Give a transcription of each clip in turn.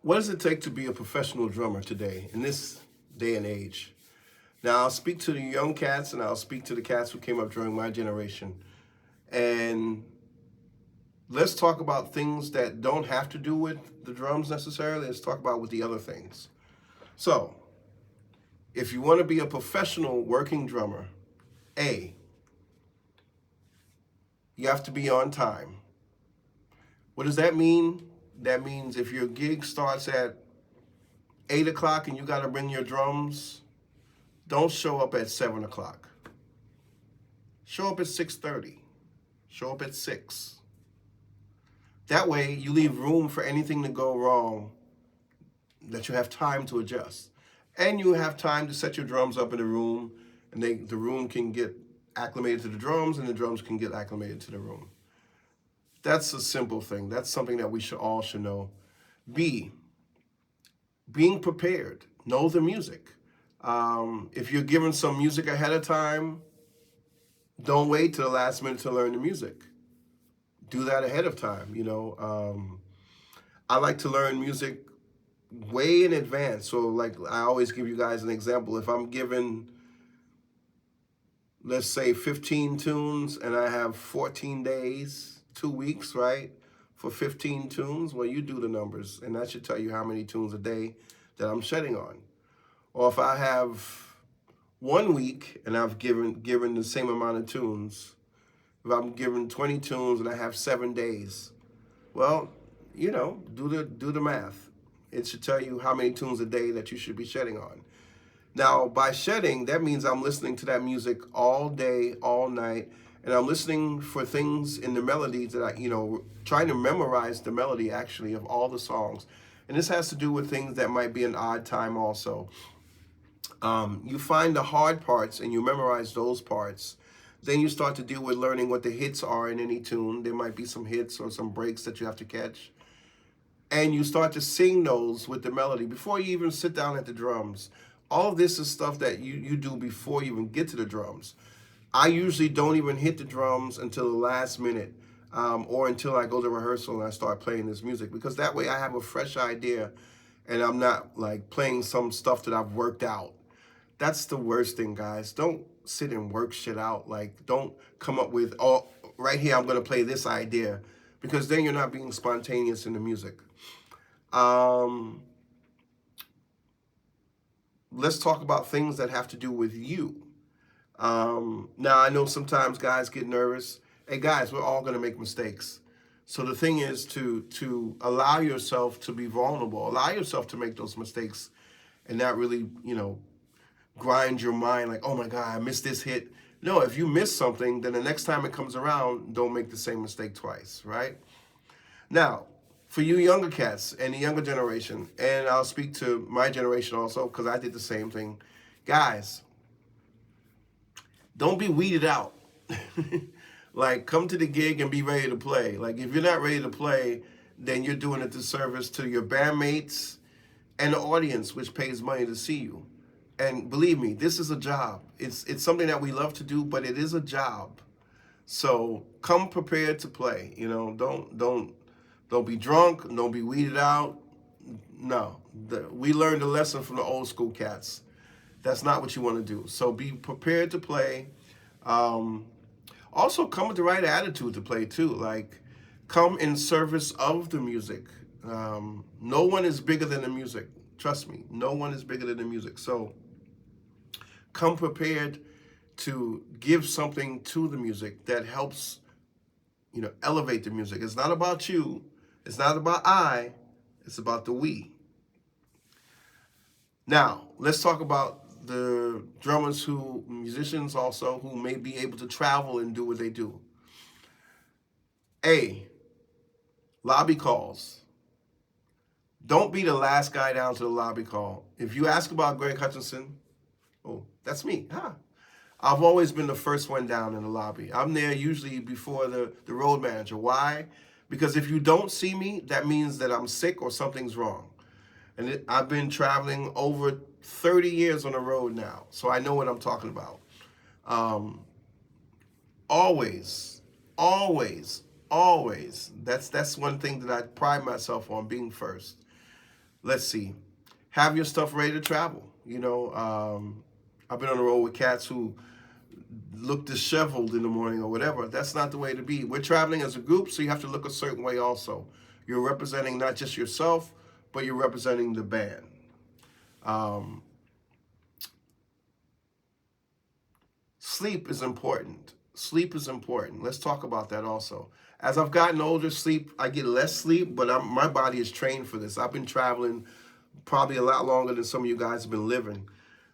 What does it take to be a professional drummer today, in this day and age? Now, I'll speak to the young cats and I'll speak to the cats who came up during my generation. And let's talk about things that don't have to do with the drums necessarily. Let's talk about with the other things. So, if you want to be a professional working drummer, A, you have to be on time. What does that mean? That means if your gig starts at 8 o'clock and you got to bring your drums, don't show up at 7 o'clock. Show up at 6:30. Show up at 6. That way you leave room for anything to go wrong, that you have time to adjust. And you have time to set your drums up in the room, and the room can get acclimated to the drums and the drums can get acclimated to the room. That's a simple thing. That's something that we all should know. B, being prepared. Know the music. If you're given some music ahead of time, don't wait till the last minute to learn the music. Do that ahead of time. I like to learn music way in advance. So like I always give you guys an example. If I'm given, let's say 15 tunes and I have 14 days, 2 weeks, right? For 15 tunes, well, you do the numbers and that should tell you how many tunes a day that I'm shedding on. Or if I have 1 week and I've given the same amount of tunes, if I'm given 20 tunes and I have 7 days, well, do the math. It should tell you how many tunes a day that you should be shedding on. Now, by shedding, that means I'm listening to that music all day, all night, and I'm listening for things in the melodies that trying to memorize the melody actually of all the songs. And this has to do with things that might be an odd time also. You find the hard parts and you memorize those parts. Then you start to deal with learning what the hits are in any tune. There might be some hits or some breaks that you have to catch. And you start to sing those with the melody before you even sit down at the drums. All of this is stuff that you do before you even get to the drums. I usually don't even hit the drums until the last minute or until I go to rehearsal and I start playing this music, because that way I have a fresh idea and I'm not like playing some stuff that I've worked out. That's the worst thing, guys. Don't sit and work shit out. Like, don't come up with, oh, right here I'm going to play this idea, because then you're not being spontaneous in the music. Let's talk about things that have to do with you. Now, I know sometimes guys get nervous. Hey, guys, we're all going to make mistakes. So the thing is to allow yourself to be vulnerable, allow yourself to make those mistakes and not really, grind your mind like, oh my God, I missed this hit. No, if you miss something, then the next time it comes around, don't make the same mistake twice, right? Now, for you younger cats and the younger generation, and I'll speak to my generation also because I did the same thing. Guys, don't be weeded out. Like, come to the gig and be ready to play. Like, if you're not ready to play, then you're doing a disservice to your bandmates and the audience, which pays money to see you. And believe me, this is a job. It's something that we love to do, but it is a job. So come prepared to play. Don't be drunk. Don't be weeded out. No, we learned a lesson from the old school cats. That's not what you want to do. So be prepared to play. Also, come with the right attitude to play too. Like, come in service of the music. No one is bigger than the music. Trust me, no one is bigger than the music. So come prepared to give something to the music that helps, elevate the music. It's not about you. It's not about I. It's about the we. Now, let's talk about the musicians also, who may be able to travel and do what they do. A, lobby calls. Don't be the last guy down to the lobby call. If you ask about Greg Hutchinson, oh, that's me. I've always been the first one down in the lobby. I'm there usually before the road manager. Why? Because if you don't see me, that means that I'm sick or something's wrong. And I've been traveling over 30 years on the road now, so I know what I'm talking about. Always, always, always. That's one thing that I pride myself on, being first. Let's see. Have your stuff ready to travel. I've been on the road with cats who look disheveled in the morning or whatever. That's not the way to be. We're traveling as a group, so you have to look a certain way also. You're representing not just yourself, but you're representing the band. Um, Sleep is important. Sleep is important. Let's talk about that also. As I've gotten older, I get less sleep, but my body is trained for this. I've been traveling probably a lot longer than some of you guys have been living.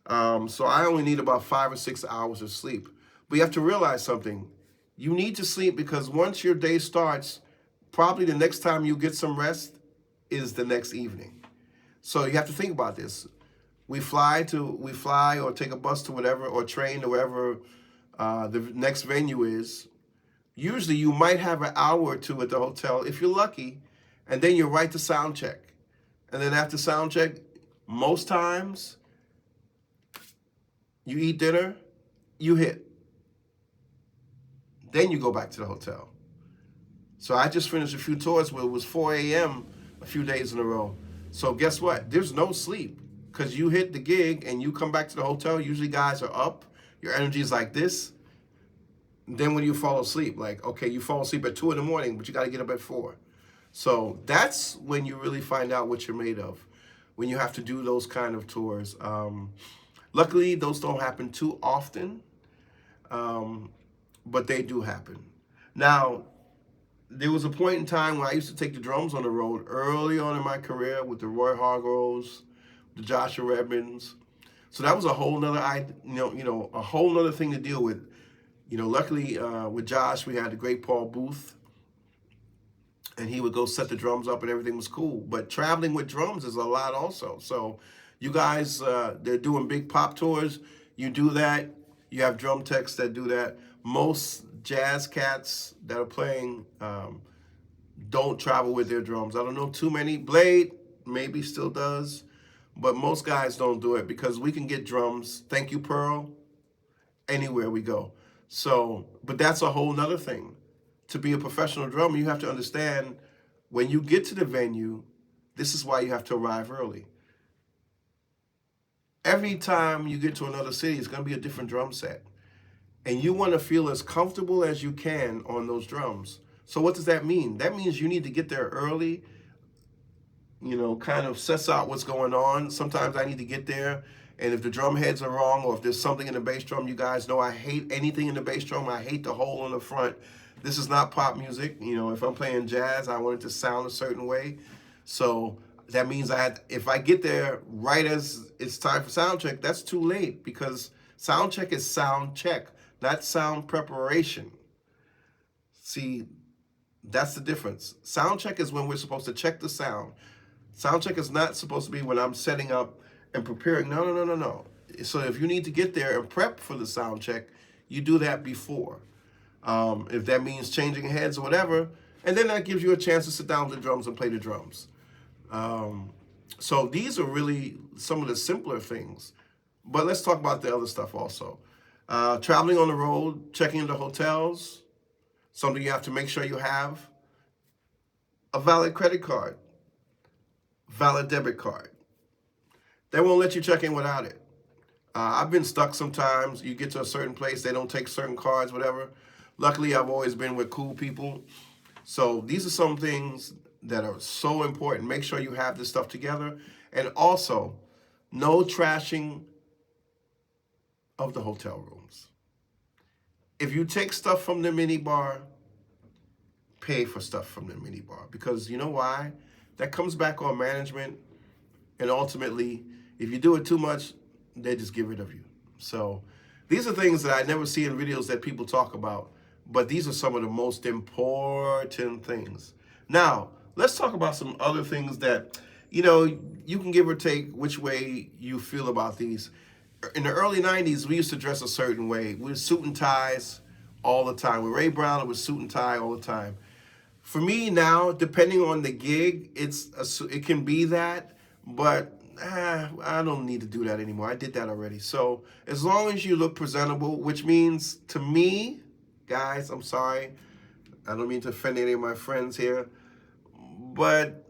So I only need about 5 or 6 hours of sleep. But you have to realize something. You need to sleep because once your day starts, probably the next time you get some rest is the next evening. So you have to think about this. We fly or take a bus to whatever or train to wherever the next venue is. Usually you might have an hour or two at the hotel if you're lucky, and then you're right to sound check. And then after sound check, most times you eat dinner, you hit. Then you go back to the hotel. So I just finished a few tours where it was 4 a.m. a few days in a row. So guess what? There's no sleep because you hit the gig and you come back to the hotel. Usually guys are up. Your energy is like this. Then when you fall asleep, like, okay, you fall asleep at 2 in the morning, but you got to get up at 4. So that's when you really find out what you're made of, when you have to do those kind of tours. Luckily, those don't happen too often, but they do happen. Now, there was a point in time when I used to take the drums on the road early on in my career with the Roy Hargroves, the Joshua Redmonds. So that was a whole nother, a whole nother thing to deal with. Luckily with Josh, we had the great Paul Booth, and he would go set the drums up and everything was cool. But traveling with drums is a lot also. So you guys, they're doing big pop tours. You do that. You have drum techs that do that. Most jazz cats that are playing don't travel with their drums. I don't know too many. Blade maybe still does, but most guys don't do it because we can get drums. Thank you, Pearl. Anywhere we go. So, but that's a whole nother thing. To be a professional drummer, you have to understand when you get to the venue, this is why you have to arrive early. Every time you get to another city, it's going to be a different drum set. And you want to feel as comfortable as you can on those drums. So what does that mean? That means you need to get there early, kind of suss out what's going on. Sometimes I need to get there, and if the drum heads are wrong or if there's something in the bass drum, you guys know I hate anything in the bass drum. I hate the hole on the front. This is not pop music. If I'm playing jazz, I want it to sound a certain way. So that means if I get there right as it's time for sound check, that's too late because sound check is sound check, not sound preparation. See, that's the difference. Sound check is when we're supposed to check the sound. Sound check is not supposed to be when I'm setting up and preparing. No. So if you need to get there and prep for the sound check, you do that before. If that means changing heads or whatever, and then that gives you a chance to sit down with the drums and play the drums. So these are really some of the simpler things. But let's talk about the other stuff also. Traveling on the road, checking into hotels, something you have to make sure you have. A valid credit card, valid debit card. They won't let you check in without it. I've been stuck sometimes. You get to a certain place, they don't take certain cards, whatever. Luckily, I've always been with cool people. So these are some things that are so important. Make sure you have this stuff together. And also, no trashing of the hotel rooms. If you take stuff from the minibar, pay for stuff from the minibar. Because you know why? That comes back on management. And ultimately, if you do it too much, they just get rid of you. So these are things that I never see in videos that people talk about. But these are some of the most important things. Now, let's talk about some other things that, you can give or take which way you feel about these. In the early 90s, we used to dress a certain way. We were suit and ties all the time. With Ray Brown, it was suit and tie all the time. For me now, depending on the gig, it can be that, but I don't need to do that anymore. I did that already. So as long as you look presentable, which means to me, guys, I'm sorry, I don't mean to offend any of my friends here, but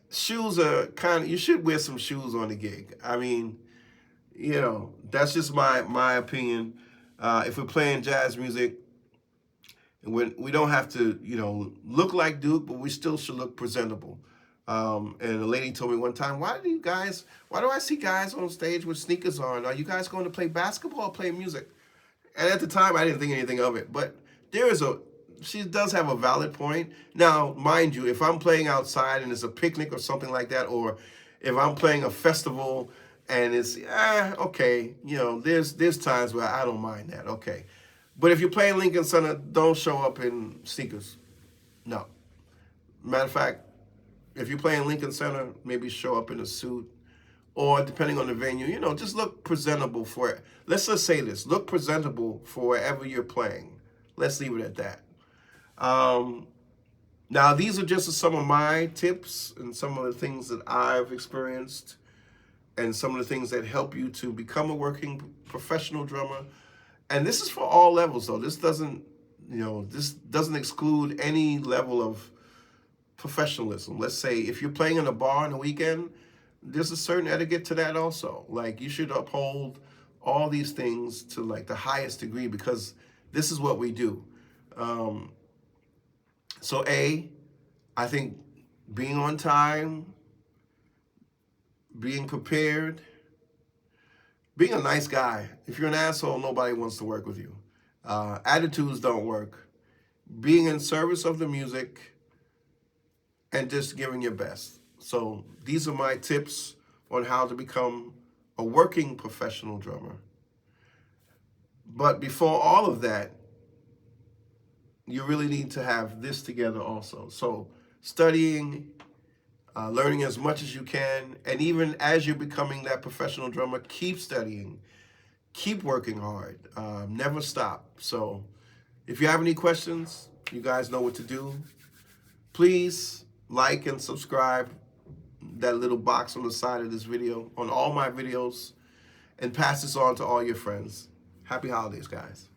shoes are kind of, you should wear some shoes on the gig. I mean, that's just my opinion. If we're playing jazz music, we don't have to, look like Duke, but we still should look presentable. And a lady told me one time, why do I see guys on stage with sneakers on? Are you guys going to play basketball or play music? And at the time, I didn't think anything of it. But she does have a valid point. Now, mind you, if I'm playing outside and it's a picnic or something like that, or if I'm playing a festival and it's, okay, there's times where I don't mind that, okay. But if you're playing Lincoln Center, don't show up in sneakers. No. Matter of fact, if you're playing Lincoln Center, maybe show up in a suit, or depending on the venue, just look presentable for it. Let's just say this, look presentable for wherever you're playing. Let's leave it at that. Now, these are just some of my tips and some of the things that I've experienced and some of the things that help you to become a working professional drummer. And this is for all levels, though. This doesn't exclude any level of professionalism. Let's say if you're playing in a bar on the weekend, there's a certain etiquette to that also. Like, you should uphold all these things to like the highest degree, because this is what we do. So I think being on time, being prepared, being a nice guy. If you're an asshole, nobody wants to work with you. Attitudes don't work. Being in service of the music and just giving your best. So these are my tips on how to become a working professional drummer. But before all of that, you really need to have this together also. So studying, learning as much as you can, and even as you're becoming that professional drummer, keep studying, keep working hard, never stop. So if you have any questions, you guys know what to do. Please like and subscribe that little box on the side of this video, on all my videos, and pass this on to all your friends. Happy holidays, guys.